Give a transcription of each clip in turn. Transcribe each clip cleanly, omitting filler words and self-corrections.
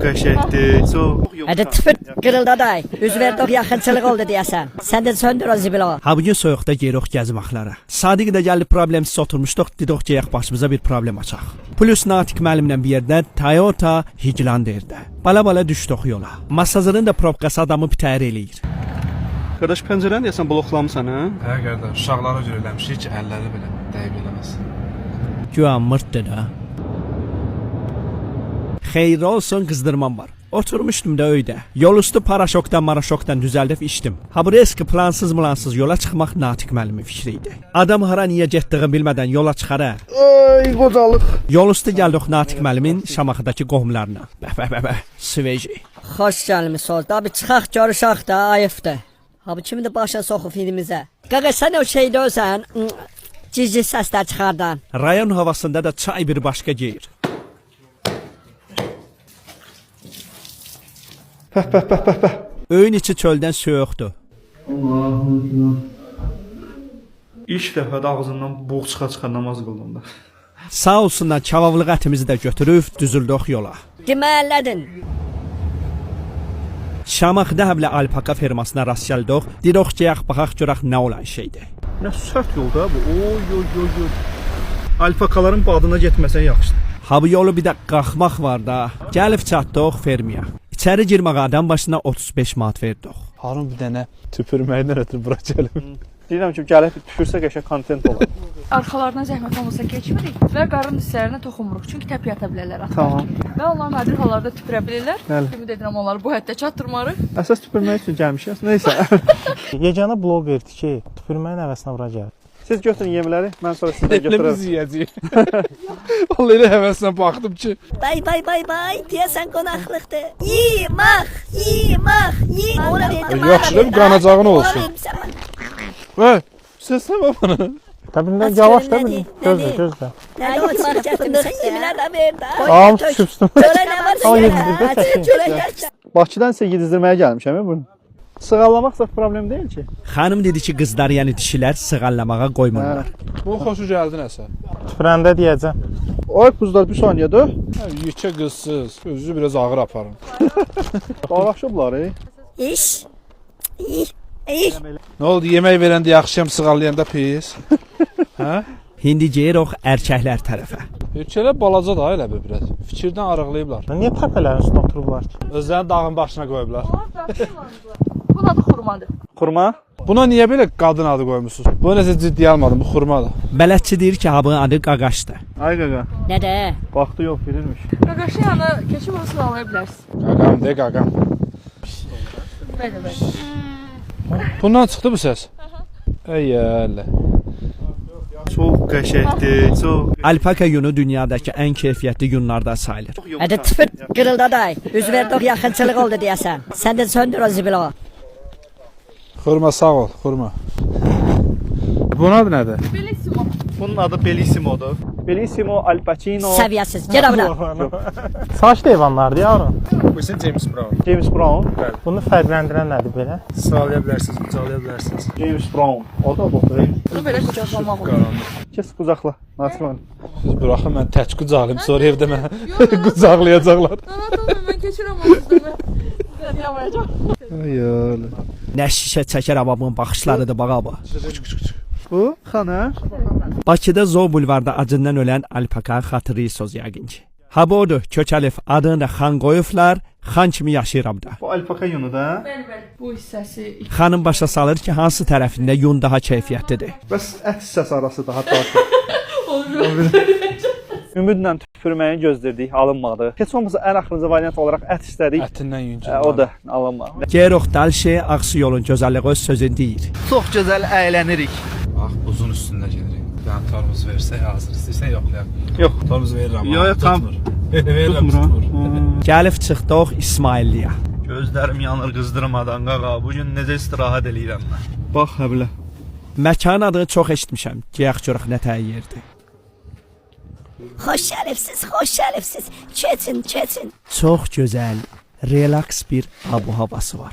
qəşəngdir, çox. Hadi tıfır qırıldaday. Üzverdə yaxınçılıq oldu deyəsən. Sən də söndür o zibili o. Ha bugün soyuqda geriq gəzməklərə. Sadiq də gəldi problemsiz oturmuşduq, dedik ki, başımıza bir problem açaq. Plus Natiq müəllimlə bir yerdə Toyota Higlanderdə. Bala düşdük yola. Masazırın da probkası adamı bitər eləyir. Qardaş pəncərəni deyəsən bloklamısan, hə? Hə qardaş, uşaqlara görə eləmişik ki, əlləri belə dəyib eləməsin. Güya mırtdı da. Xeyir olsun, qızdırmam var. Oturmuşdum da öydə. Yol üstü paraşokdan maraşokdan düzəldib içdim. Ha bu risk plansız yola çıxmaq Natiq müəllimin fikri idi. Adam hara niyə getdiyini bilmədən yola çıxar. Ay qocalıq. Yol üstü gəldik Natiq müəllimin Şamaxıdakı qohumlarına. Bəh. Sveji. Xoş gəlmiş oldu. Abi çıxaq görüşək da ayıfdır. Abi kimi də başa soxu filmimizə. Qaqa sən o şeydə olsan, cici səslər çıxardan. Rayon havasında da çay bir başqa geyir. Bəh. Öyün içi çöldən soyuqdur. İlk dəfə də ağzından buğ çıxa namaz qıldım da. Sağ olsunlar kavavlıq ətimizi də götürüb düzüldük yola. Demələdin. Şamaxıda həblə alpaka fermasına rast gəldik. Dedik ki, baxaq görək nə olan şeydir. Nə sərt yolda bu. Oy. Alpakaların badına getməsən yaxşıdır. Ha bu yolu bir də qalxmaq var da. Gəlib çatdıq fermiya. İçəri girməyə adam başına 35 manat verdik. Harun bir dənə tüpürməkdən ötürü bura gəlim. Deyirəm ki, gəlib tüpürsə qəşəng kontent olar. Arxalarına zəhmət olmasa keçmirik və qarın hissələrinə toxunmuruq. Çünki təpiyə ata bilərlər atlar. Tamam. Və onlar nadir hallarda tüpürə bilirlər. Bəli. Ümid edirəm onları bu həddə çatdırmarıq. Əsas tüpürmək üçün gəlmişik. Nəysə. Yeganə bloqerdir ki, tüpürməyin həvəsinə bura gəlir. Siz götürün yemləri, mən sonra sizdən götürərəm. Biz yeyəcəyik. Vallahi elə həvəslə baxdım ki. Bay. Deyəsən qonaqlıqdır. Yemək. Ora dedim. Yaxşı, qanacağın olsun. Vay, səslənmə bana. Təbildən yavaş da bilin. Gözlə. Nə yoxmaq gətirsən yemələr də ver də. Ağam küpsün. Görə nə var? Al yedirdə Bakıdan sizə yedizdirməyə gəlmişəm bunu. Sığallamaq zət problem deyil ki. Xanım dedi ki, qızlar, yəni dişilər sığallamağa qoymurlar. Bu xoşu gəldi nəsə. Tüpürəndə deyəcəm. Ay qızlar bir saniyədə. Yekə qızsız, özünüzü biraz ağır aparın. Bağlaşıblar, İş. Nə oldu, yemək verəndə yaxşıyam, sığallayanda pis? Hə? İndi gedirik erkəklər tərəfə. Erkəklər balaca da elə bir biraz. Fikirdən arıqlayıblar. Niyə təpələrin üstünə oturublar ki? Özlərini dağın başına qoyublar. Bunun adı xurmadır. Xurma. Buna niyə belə qadın adı qoymusunuz? Bu nəsə ciddi almadım, bu xurmadır. Bələdçi deyir ki, habının adı qaqaşdır. Ay qaqa. Nədə? Vaxtı yox, bilirmiş. Qaqaşı yanına keçib onu sıralaya bilərsiniz. Qaqam de, qaqam. Bəli. Bundan çıxdı bu səs? Əyələ. Çox qəşəngdir, çox. Alpaka yunu dünyadakı ən keyfiyyətli yunlardan sayılır. Hadi tıfır qırıldaday. Üzverdə yaxınçılıq oldu deyəsən. Sən də söndür o zibili o. Xurma sağ ol, xurma. Bunun adı nədir? Bellissimo. Bunun adı Bellissimo'dur. Bellissimo Al Pacino. Səviyyəsiz. Gəl bura. Saçlı heyvanlardır yavrum. Bu isə James Brown. James Brown. Bunu fərqləndirən nədir belə? Sağlaya bilərsiniz, qucaqlaya bilərsiniz. James Brown. O da bu. Bunu belə qucaqlamaq olur. Kes qucaqla. Nasıl? Siz buraxın, mən tək qucaqlayım, sonra evdə mən qucaqlayacaqlar. Mən keçirəm onun üstünə. Yamayacaq. Ay. Nə şişə çəkər ababın baxışlarıdır bağa bu. Bu xana. Bakıda Zoo bulvarda acından ölən alpaka xatırlıyırsınız yəqin ki. Ha bu odur, köçəlif adını da xan qoyublar, xan kimi yaşayıram da. Bu alpaka yunu da. Bəli. Bu hissəsi. Xanım başa salır ki, hansı tərəfində yun daha keyfiyyətlidir. Bəs ət hissəsi arası daha tartır. Ümidlə tüpürməyi gözlədik, alınmadı. Heç olmasa ən axırıncı variant olaraq ət istədik. Ətindən yüngül. O da alınmadı. Geriq Dalşe Ağsu yolun gözəlliyi öz sözün deyir. Çox gözəl əylənirik. Bax, uzun üstündə gedirik. Yəni tormuz versək hazır, istəyirsən yoxlayaq. Yox. Tormuz verirəm. Yox, tam. Verirəm, tutmur. Gəlib çıxdıq İsmailliyə. Gözlərim yanır qızdırmadan qaqa. Bugün necə istirahət eləyirəm mən. Bax həblə. Məkan adını çox eşitmişəm. Geyək görək nə tə yerdir. Xoş gəlibsiz. Keçin. Çox gözəl, relaks bir abu-havası var.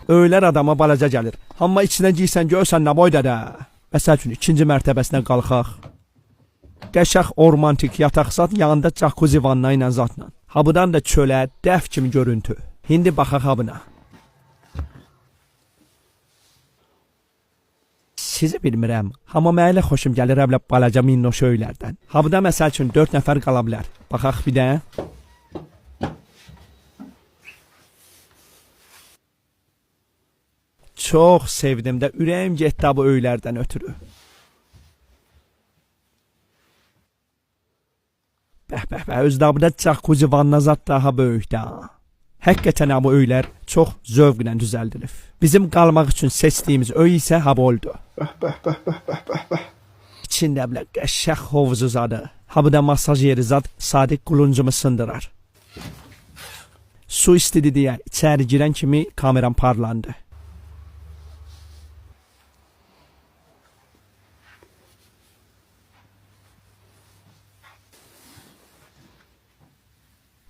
Öylər adama balaca gəlir. Amma içinə giysən görsən nə boydadır. Məsəl üçün ikinci mərtəbəsinə qalxaq. Qəşəng romantik yataq zat yanında jacuzzi vanna ilə zatla. Habıdan da çölə dəf kimi görüntü. İndi baxaq habına. Sizi bilmirəm, amma mənə xoşum gəlir həblə balaca minnoş öylərdən. Habıda məsəl üçün 4 nəfər qala bilər. Baxaq bir də. Çox sevdim də ürəyim getdi bu öylərdən ötürü. Bəh, özdə bu da jacuzzi vanna zat daha böyükdə. Həqiqətən bu öylər çox zövqlə düzəldilib. Bizim qalmaq üçün seçdiyimiz öy isə hab oldu. Bəh. İçində belə qəşəng hovuzu zadı. Habıda masaj yeri zat Sadiq quluncumu sındırar. Su istedi deyə içəri girən kimi kameram parlandı.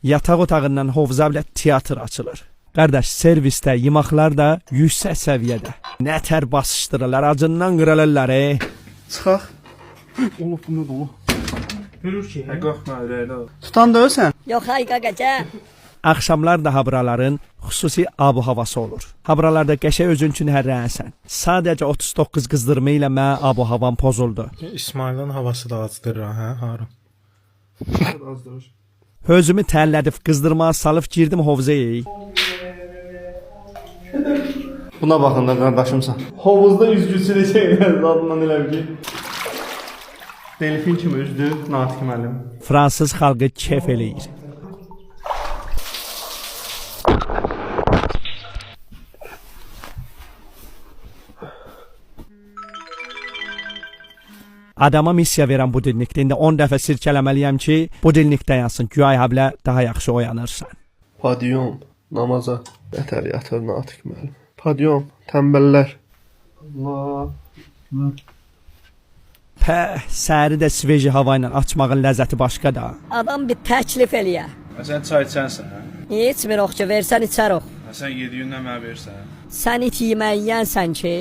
Yataq otağından hovuza bilə teatr açılır. Qardaş, servisdə, yeməklər də yüksək səviyyədə. Nətər basışdırırlar, acından qırılırlar. Çıxaq. Olub bu nə dolu? Görür ki, Qorxma, ürəkdə ol. Tutan da ölsən. Yox ay qaqaca. Axşamlar da habraların xüsusi abu-havası olur. Habralarda qəşəng özün üçün hərrənsən. Sadəcə 39 qızdırma ilə mən abu-havam pozuldu. İsmailin havası da azdır, hə, Harun. Azdır. Özümü təllədib qızdırmağa salıb girdim hovuza. Buna baxın da qardaşımsan. Hovuzda üzgüçü necə adından elə ki. Delfin kimi üzdü Natiq müəllim. Fransız xalqı kef eləyir. Adama missiya verən budilnikdə indi 10 dəfə sirkələməliyəm ki, budilnikdə yansın, güya həblə daha yaxşı oyanırsan. Padiyom, namaza nətər yatır Natiq müəllim. Padiyom, tənbəllər. Allah. Pəh, səhəri də sveji hava ilə açmağın ləzzəti başqa da. Adam bir təklif eləyə. Sən çay içənsən, hə? İçmirik ki, versən içərik. Sən yediyindən mənə versən. Sən it yeməyi yiyənsən ki,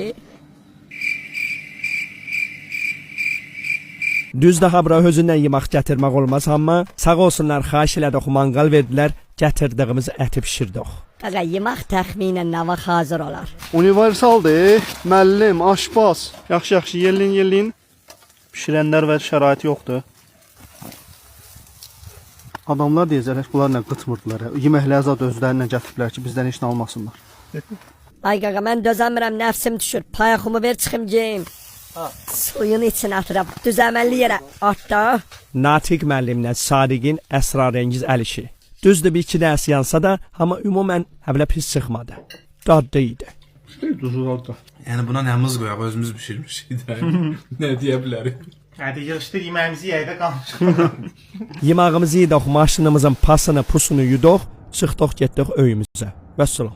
Düzdür, habra özündən yemək gətirmək olmaz, amma sağ olsunlar, xahiş elədik, manqal verdilər, gətirdiyimiz əti pişirdik. qaqa yemək təxminən nə vaxt hazır olar? Universaldır, müəllim, aşpaz. Yaxşı, yellin. Pişirənlər və şərait yoxdur. Adamlar deyəcəklər, bunlar nə qıtmırdılar. Yeməkləri zad özlərinə gətiriblər ki, bizdən heç nə almasınlar. Ay qaqa, mən dözəmirəm, nəfsim düşür. Payaxımı ver, çıxım geyim. Suyun içinə atırab, düzəməlli yerə atda. Natiq müəllimlə Sadiqin əsrarəngiz əlişi. Düzdür, bir iki dərs yansa da, amma ümumən həblə pis çıxmadı. Dadlı idi. Duzu aldı. Yəni buna nə mız qoyaq, özümüz bişirmişik də. Nə deyə bilərik? Hadi yığışdır, yeməğimizi yeyək də qalmışıq. Yeməğimizi yedik, maşınımızın pasını, pusunu yuduq, çıxdıq, getdik öyümüzə. Vəssalam.